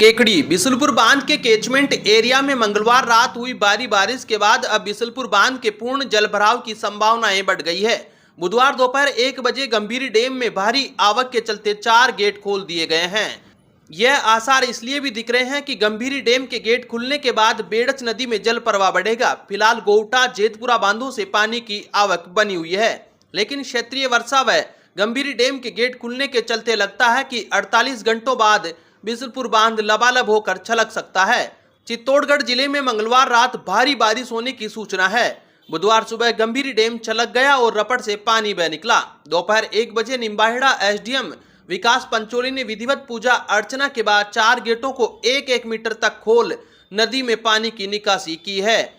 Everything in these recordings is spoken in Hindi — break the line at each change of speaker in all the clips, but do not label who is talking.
केकड़ी बिसलपुर बांध के कैचमेंट एरिया में मंगलवार रात हुई भारी बारिश के बाद अब बिसलपुर बांध के पूर्ण जलभराव की संभावनाएं बढ़ गई है। बुधवार दोपहर 1 बजे गंभीरी डैम में भारी आवक के चलते 4 गेट खोल दिए गए हैं। यह आसार इसलिए भी दिख रहे हैं कि गंभीरी डैम के गेट खुलने के बाद बेड़च नदी में जल प्रवाह बढ़ेगा। फिलहाल गोवटा जेतपुरा बांधों से पानी की आवक बनी हुई है, लेकिन क्षेत्रीय वर्षा व गंभीरी डैम के गेट खुलने के चलते लगता है कि 48 घंटों बाद बिसलपुर बांध लबालब होकर छलक सकता है। चित्तौड़गढ़ जिले में मंगलवार रात भारी बारिश होने की सूचना है। बुधवार सुबह गंभीरी डैम छलक गया और रपट से पानी बह निकला। दोपहर 1 बजे निम्बाहेड़ा एसडीएम विकास पंचोली ने विधिवत पूजा अर्चना के बाद 4 गेटों को 1-1 मीटर तक खोल नदी में पानी की निकासी की है,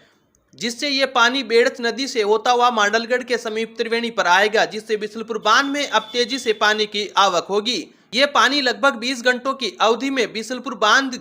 जिससे ये पानी बेड़च नदी से होता हुआ मांडलगढ़ के समीप त्रिवेणी पर आएगा, जिससे बिसलपुर बांध में अब तेजी से पानी की आवक होगी। ये पानी लगभग 20 घंटों की अवधि में बिसलपुर बांध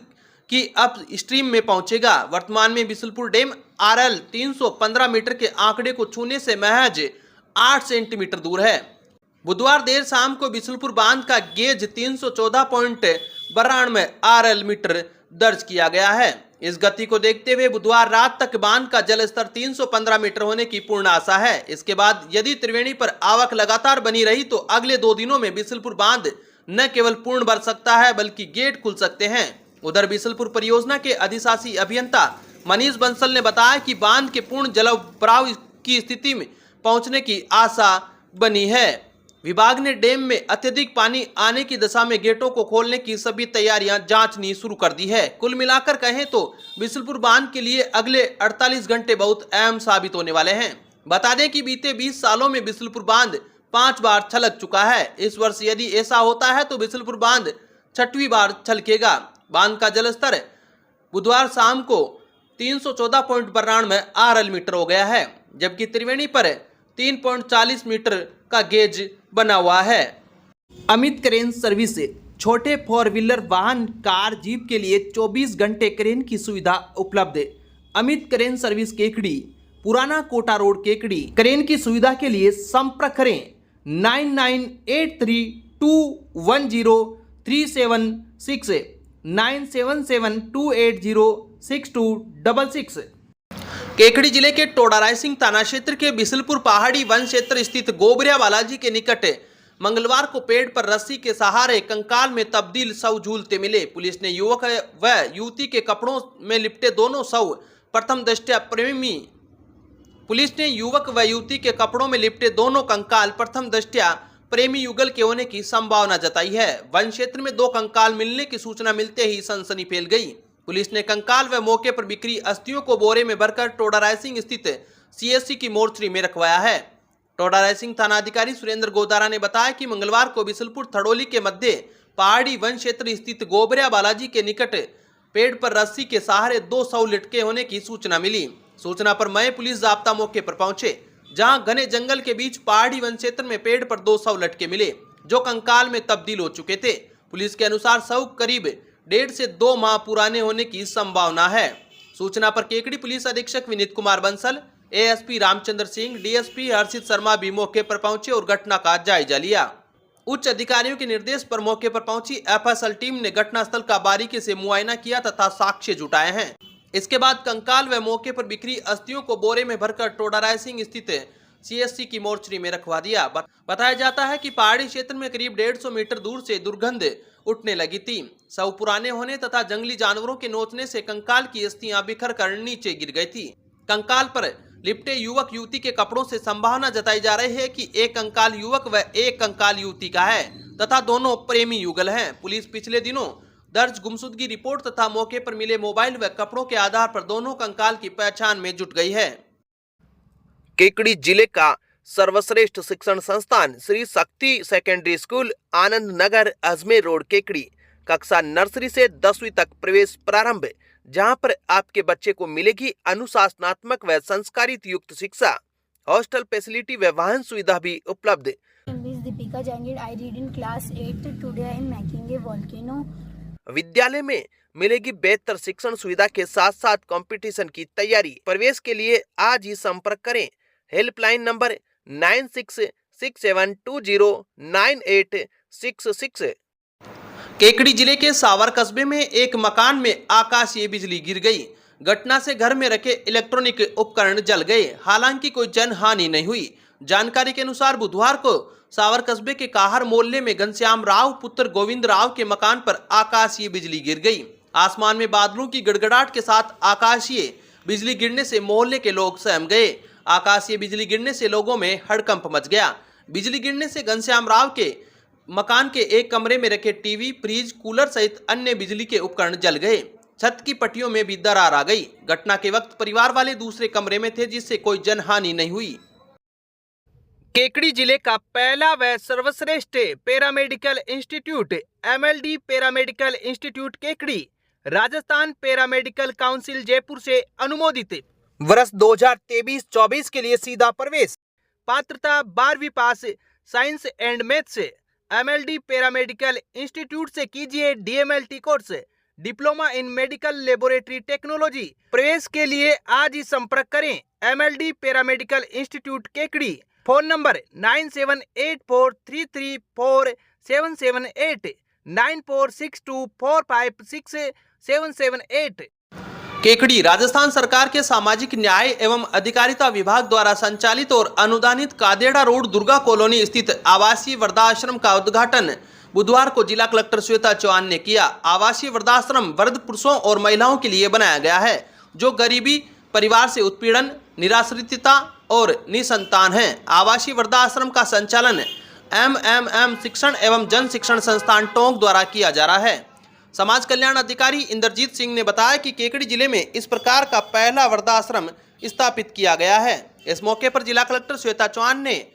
की अप स्ट्रीम में पहुंचेगा। वर्तमान में बिसलपुर डैम आरएल 315 मीटर के आंकड़े को छूने से महज 8 सेंटीमीटर दूर है। बुधवार देर शाम को बिसलपुर बांध का गेज 314.92 आरएल मीटर दर्ज किया गया है। इस गति को देखते हुए बुधवार रात तक बांध का जलस्तर 315 मीटर होने की पूर्ण आशा है। इसके बाद यदि त्रिवेणी पर आवक लगातार बनी रही तो अगले 2 दिनों में बिसलपुर बांध न केवल पूर्ण भर सकता है बल्कि गेट खुल सकते हैं। उधर बिसलपुर परियोजना के अधिशासी अभियंता मनीष बंसल ने बताया कि बांध के पूर्ण जलभराव की स्थिति में पहुंचने की आशा बनी है। विभाग ने डैम में अत्यधिक पानी आने की दशा में गेटों को खोलने की सभी तैयारियां जांचनी शुरू कर दी है। कुल मिलाकर कहें तो बिसलपुर बांध के लिए अगले 48 घंटे बहुत अहम साबित होने वाले हैं। बता दें कि बीते 20 सालों में बिसलपुर बांध 5 बार छलक चुका है। इस वर्ष यदि ऐसा होता है तो बिसलपुर बांध 6वीं बार छलकेगा। बांध का जलस्तर बुधवार शाम को 314.92 आरएल मीटर हो गया है, जबकि त्रिवेणी पर 3.40 मीटर का गेज बना हुआ है। अमित क्रेन सर्विस छोटे 4 व्हीलर वाहन, कार, जीप के लिए 24 घंटे क्रेन की सुविधा उपलब्ध। अमित क्रेन सर्विस केकड़ी, पुराना कोटा रोड केकड़ी। क्रेन की सुविधा के लिए संपर्क करें 9983210376 9772806266। केकड़ी जिले के टोडा रायसिंह थाना क्षेत्र के बिसलपुर पहाड़ी वन क्षेत्र स्थित गोबरिया बालाजी के निकट मंगलवार को पेड़ पर रस्सी के सहारे कंकाल में तब्दील शव झूलते मिले। पुलिस ने युवक व युवती के कपड़ों में लिपटे दोनों शव प्रथम दृष्टया प्रेमी युगल के होने की संभावना जताई है। वन क्षेत्र में 2 कंकाल मिलने की सूचना मिलते ही सनसनी फैल गई। पुलिस ने कंकाल व मौके पर बिक्री अस्थियों को बोरे में भरकर टोडा रायसिंह स्थित सीएससी की मोर्चरी में रखवाया है। टोडा रायसिंह थाना अधिकारी सुरेंद्र गोदारा ने बताया कि मंगलवार को बिसलपुर थड़ोली के मध्य पहाड़ी वन क्षेत्र स्थित गोबरिया बालाजी के निकट पेड़ पर रस्सी के सहारे 2 शव लटके होने की सूचना मिली। सूचना पर मय पुलिस जाब्ता मौके पर पहुंचे, जहां घने जंगल के बीच पहाड़ी वन क्षेत्र में पेड़ पर 2 शव लटके मिले, जो कंकाल में तब्दील हो चुके थे। पुलिस के अनुसार शव करीब 1.5 से 2 माह पुराने होने की संभावना है। सूचना पर केकड़ी पुलिस अधीक्षक विनीत कुमार बंसल, एएसपी रामचंद्र सिंह, डीएसपी हर्षित शर्मा भी मौके पर पहुंचे और घटना का जायजा लिया। उच्च अधिकारियों के निर्देश पर मौके पर पहुंची एफएसएल टीम ने घटनास्थल का बारीकी से मुआयना किया तथा साक्ष्य जुटाए हैं। इसके बाद कंकाल व मौके पर बिखरी अस्थियों को बोरे में भरकर टोडा रायसिंह स्थित सीएससी की मोर्चरी में रखवा दिया। बताया जाता है कि पहाड़ी क्षेत्र में करीब 150 मीटर दूर से दुर्गंध उठने लगी थी। शव पुराने होने तथा जंगली जानवरों के नोचने से कंकाल की अस्थियां बिखर कर नीचे गिर गई थी। कंकाल पर लिपटे युवक युवती के कपड़ों से संभावना जताई जा रही है कि एक कंकाल युवक व एक कंकाल युवती का है तथा दोनों प्रेमी युगल हैं। पुलिस पिछले दिनों दर्ज गुमशुदगी रिपोर्ट तथा मौके पर मिले मोबाइल व कपड़ों के आधार पर दोनों कंकाल की पहचान में जुट गई है। केकड़ी जिले का सर्वश्रेष्ठ शिक्षण संस्थान Shri Shakti secondary school Anand Nagar Ajmer road Kekri, कक्षा नर्सरी से 10वीं तक प्रवेश प्रारंभ, जहां पर आपके बच्चे को मिलेगी अनुशासनात्मक व संस्कारित युक्त शिक्षा, हॉस्टल फैसिलिटी व वाहन सुविधा भी उपलब्ध।
Deepika Jangir, I read in class 8. Today I am making a volcano.
विद्यालय में मिलेगी बेहतर शिक्षण सुविधा के साथ साथ कंपटीशन की तैयारी। प्रवेश के लिए आज ही संपर्क करें। Helpline number 9667209866। केकड़ी जिले के सावर कस्बे में एक मकान में आकाशीय बिजली गिर गई। घटना से घर में रखे इलेक्ट्रॉनिक उपकरण जल गए। हालांकि कोई जनहानि नहीं हुई। जानकारी के अनुसार बुधवार को सावर कस्बे के काहर मोहल्ले में घनश्याम राव पुत्र गोविंद राव के मकान पर आकाशीय बिजली गिर गई। आसमान में बादलों की गड़गड़ाहट के साथ आकाशीय बिजली गिरने से मोहल्ले के लोग सहम गए। आकाशीय बिजली गिरने से लोगों में हड़कंप मच गया। बिजली गिरने से घनश्याम राव के मकान के एक कमरे में रखे टीवी, फ्रिज, कूलर सहित अन्य बिजली के उपकरण जल गए। छत की पट्टियों में भी दरार आ गई। घटना के वक्त परिवार वाले दूसरे कमरे में थे, जिससे कोई जनहानि नहीं हुई। केकड़ी जिले का पहला व सर्वश्रेष्ठ paramedical institute MLD paramedical institute Kekri Rajasthan paramedical council Jaipur से अनुमोदित। वर्ष 2023-24 के लिए सीधा प्रवेश। पात्रता 12वीं pass science and maths. MLD paramedical institute से कीजिए DMLT course, diploma in medical laboratory technology. प्रवेश के लिए आज ही संपर्क करें। MLD paramedical institute Kekri. Phone number 9784334778 9462456778। Kekri Rajasthan सरकार के सामाजिक न्याय एवं अधिकारिता विभाग द्वारा संचालित और अनुदानित कादेड़ा रोड दुर्गा कॉलोनी स्थित आवासीय वृद्धाश्रम का उद्घाटन बुधवार को जिला कलेक्टर श्वेता चौहान ने किया। आवासीय वृद्धाश्रम वृद्ध पुरुषों और महिलाओं के लिए बनाया गया है, जो गरीबी, परिवार से उत्पीड़न, निराश्रितता और निसंतान है। आवासीय वृद्धाश्रम का संचालन MMM शिक्षण एवं जन शिक्षण संस्थान टोंक द्वारा किया जा रहा है। समाज कल्याण अधिकारी इंद्रजीत सिंह ने बताया कि केकड़ी जिले में इस प्रकार का पहला वृद्धाश्रम स्थापित किया गया है। इस मौके पर जिला कलेक्टर श्वेता चौहान ने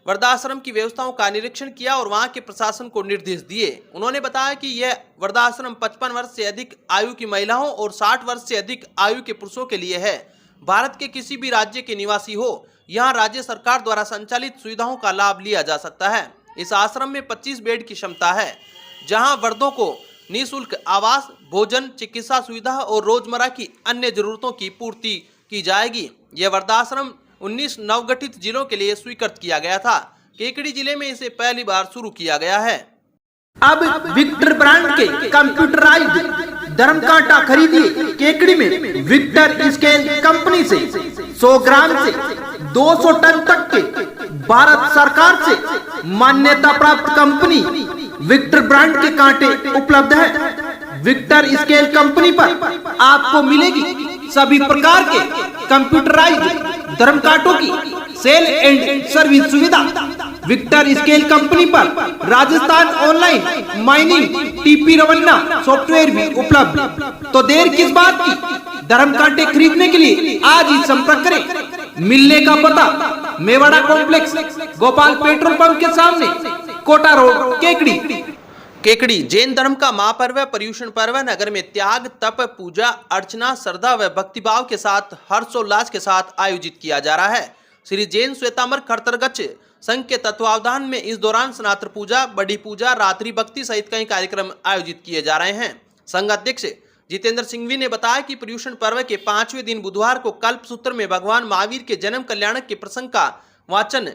वृद्धाश्रम की व्यवस्थाओं का निरीक्षण किया और वहां के प्रशासन को निर्देश दिए। उन्होंने बताया कि यह वृद्धाश्रम 55 वर्ष से अधिक आयु की महिलाओं और 60 वर्ष से अधिक आयु के पुरुषों के लिए है। भारत के किसी भी राज्य के निवासी हो, यहाँ राज्य सरकार द्वारा संचालित सुविधाओं का लाभ लिया जा सकता है। इस आश्रम में 25 बेड की क्षमता है, जहाँ वृद्धों को निःशुल्क आवास, भोजन, चिकित्सा सुविधा और रोजमर्रा की अन्य जरूरतों की पूर्ति की जाएगी। यह वृद्धाश्रम 19 नवगठित जिलों के लिए स्वीकृत किया गया था। केकड़ी जिले में इसे पहली बार शुरू किया गया है।
अब विक्टर ब्रांड के कंप्यूटराइज्ड धर्म कांटा खरीदिए केकड़ी में विक्टर स्केल कंपनी से। 100 ग्राम से 200 टन तक के भारत सरकार से मान्यता प्राप्त कंपनी विक्टर ब्रांड के कांटे उपलब्ध है। विक्टर स्केल कंपनी पर आपको मिलेगी सभी प्रकार के कंप्यूटराइज्ड धर्म कांटों की सेल एंड सर्विस सुविधा। विक्टर स्केल कंपनी पर Rajasthan online mining TP Revanna software भी उपलब्ध। तो देर किस बात की, धर्म कांटे खरीदने के लिए आज ही संपर्क करें। मिलने का पता Mewada complex, Gopal petrol pump के सामने, कोटा रोड, केकड़ी।
केकड़ी जैन धर्म का महापर्व पर्युषण पर्व नगर में त्याग, तप, पूजा अर्चना, श्रद्धा व भक्तिभाव के साथ हर्षोल्लास के साथ आयोजित किया जा रहा है। श्री जैन श्वेतांबर खरतरगच्छ संघ के तत्वावधान में इस दौरान स्नात्र पूजा, बड़ी पूजा, रात्रि भक्ति सहित कई कार्यक्रम आयोजित किए जा रहे हैं। संघ अध्यक्ष जितेंद्र सिंघवी ने बताया कि पर्युषण पर्व के 5वें दिन बुधवार को कल्प सूत्र में भगवान महावीर के जन्म कल्याणक के प्रसंग का वाचन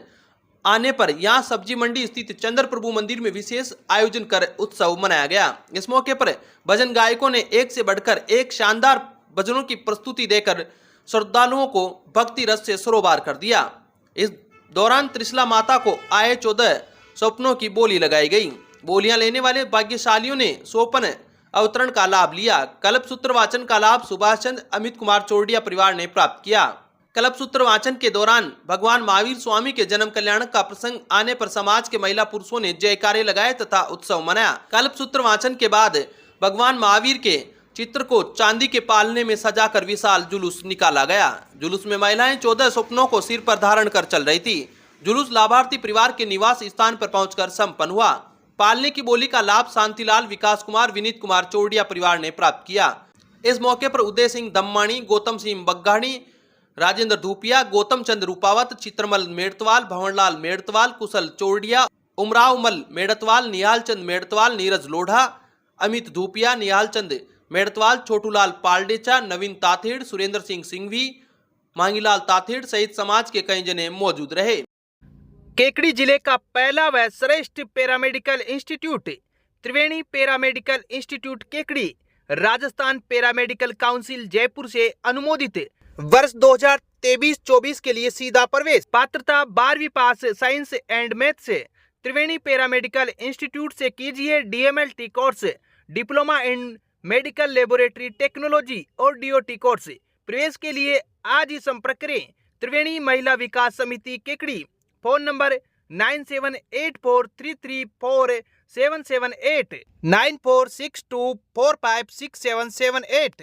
आने पर यहाँ सब्जी मंडी स्थित चंद्र प्रभु मंदिर में विशेष आयोजन कर उत्सव मनाया गया। इस मौके पर भजन गायकों ने एक से बढ़कर एक शानदार भजनों की प्रस्तुति देकर श्रद्धालुओं को भक्ति रस से सरोबार कर दिया। इस दौरान त्रिशला माता को आए 14 स्वप्नों की बोली लगाई गई। बोलियां लेने वाले भाग्यशालियों ने सोपन अवतरण का लाभ लिया। कल्प सूत्र वाचन का लाभ सुभाष चंद्र अमित कुमार चौरडिया परिवार ने प्राप्त किया। कल्प सूत्र वाचन के दौरान भगवान महावीर स्वामी के जन्म कल्याण का प्रसंग आने पर समाज के महिला पुरुषों ने जयकारे लगाए तथा उत्सव मनाया। कल्प सूत्र वाचन के बाद भगवान महावीर के चित्र को चांदी के पालने में सजाकर विशाल जुलूस निकाला गया। जुलूस में महिलाएं 14 स्वप्नों को सिर पर धारण कर चल रही थी। जुलूस लाभार्थी परिवार के निवास स्थान पर पहुंचकर संपन्न हुआ। पालने की बोली का लाभ शांतिलाल, विकास कुमार, विनीत कुमार चौरडिया परिवार ने प्राप्त किया। इस मौके पर उदय सिंह दम्माणी, गौतम सिंह बग्गाणी, राजेंद्र धूपिया, गौतम चंद रूपावत, चित्रमल मेड़तवाल, भंवरलाल मेड़तवाल, कुशल चौरडिया, उमराव मल मेड़तवाल, निहाल चंद मेड़तवाल, नीरज लोढ़ा, अमित धूपिया, निहाल चंद मेड़तवाल, छोटूलाल पालडेचा, नवीन ताथेड़, सुरेंद्र सिंह सिंघवी, मांगीलाल ताथेड़ सहित समाज के कई जने मौजूद रहे। केकड़ी जिले का पहला व श्रेष्ठ paramedical institute Triveni paramedical institute Kekri, Rajasthan paramedical council Jaipur से अनुमोदित। वर्ष 2023-24 के लिए सीधा प्रवेश। पात्रता 12वीं पास साइंस एंड मैथ से। त्रिवेणी पैरामेडिकल इंस्टीट्यूट से कीजिए DMLT course, diploma in medical laboratory technology और DOT कोर्स। प्रवेश के लिए आज ही संपर्क करें। त्रिवेणी महिला विकास समिति केकड़ी। Phone number 9784334778 9462456778।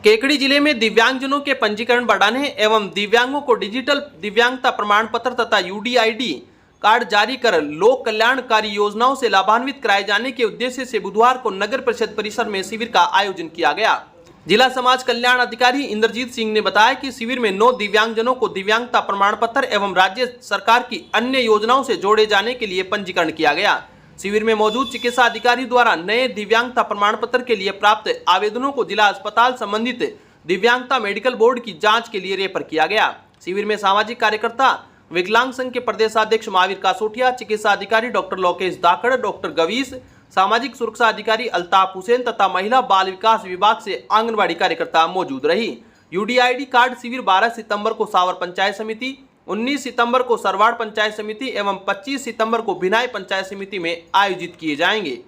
केकड़ी जिले में दिव्यांगजनों के पंजीकरण बढ़ाने एवं दिव्यांगों को डिजिटल दिव्यांगता प्रमाण पत्र तथा UDID कार्ड जारी कर लोक कल्याणकारी योजनाओं से लाभान्वित कराए जाने के उद्देश्य से बुधवार को नगर परिषद परिसर में शिविर का आयोजन किया गया। जिला समाज कल्याण अधिकारी इंद्रजीत सिंह ने बताया कि शिविर में 9 दिव्यांगजनों को दिव्यांगता प्रमाण पत्र एवं राज्य सरकार की अन्य योजनाओं से जोड़े जाने के लिए पंजीकरण किया गया। शिविर में मौजूद चिकित्सा अधिकारी द्वारा नए दिव्यांगता प्रमाण पत्र के लिए प्राप्त आवेदनों को जिला अस्पताल संबंधित दिव्यांगता मेडिकल बोर्ड की जांच के लिए रेफर किया गया। शिविर में सामाजिक कार्यकर्ता विकलांग संघ के प्रदेशाध्यक्ष महावीर कासोटिया, चिकित्सा अधिकारी डॉक्टर लोकेश दाकड़, डॉक्टर गवीस, सामाजिक सुरक्षा अधिकारी अल्ताफ हुसैन तथा महिला बाल विकास विभाग से आंगनबाड़ी कार्यकर्ता मौजूद रही। UDID कार्ड शिविर 12 सितंबर को सावर पंचायत समिति, 19 सितंबर को सरवाड़ पंचायत समिति एवं 25 सितंबर को भिनाई पंचायत समिति में आयोजित किए जाएंगे।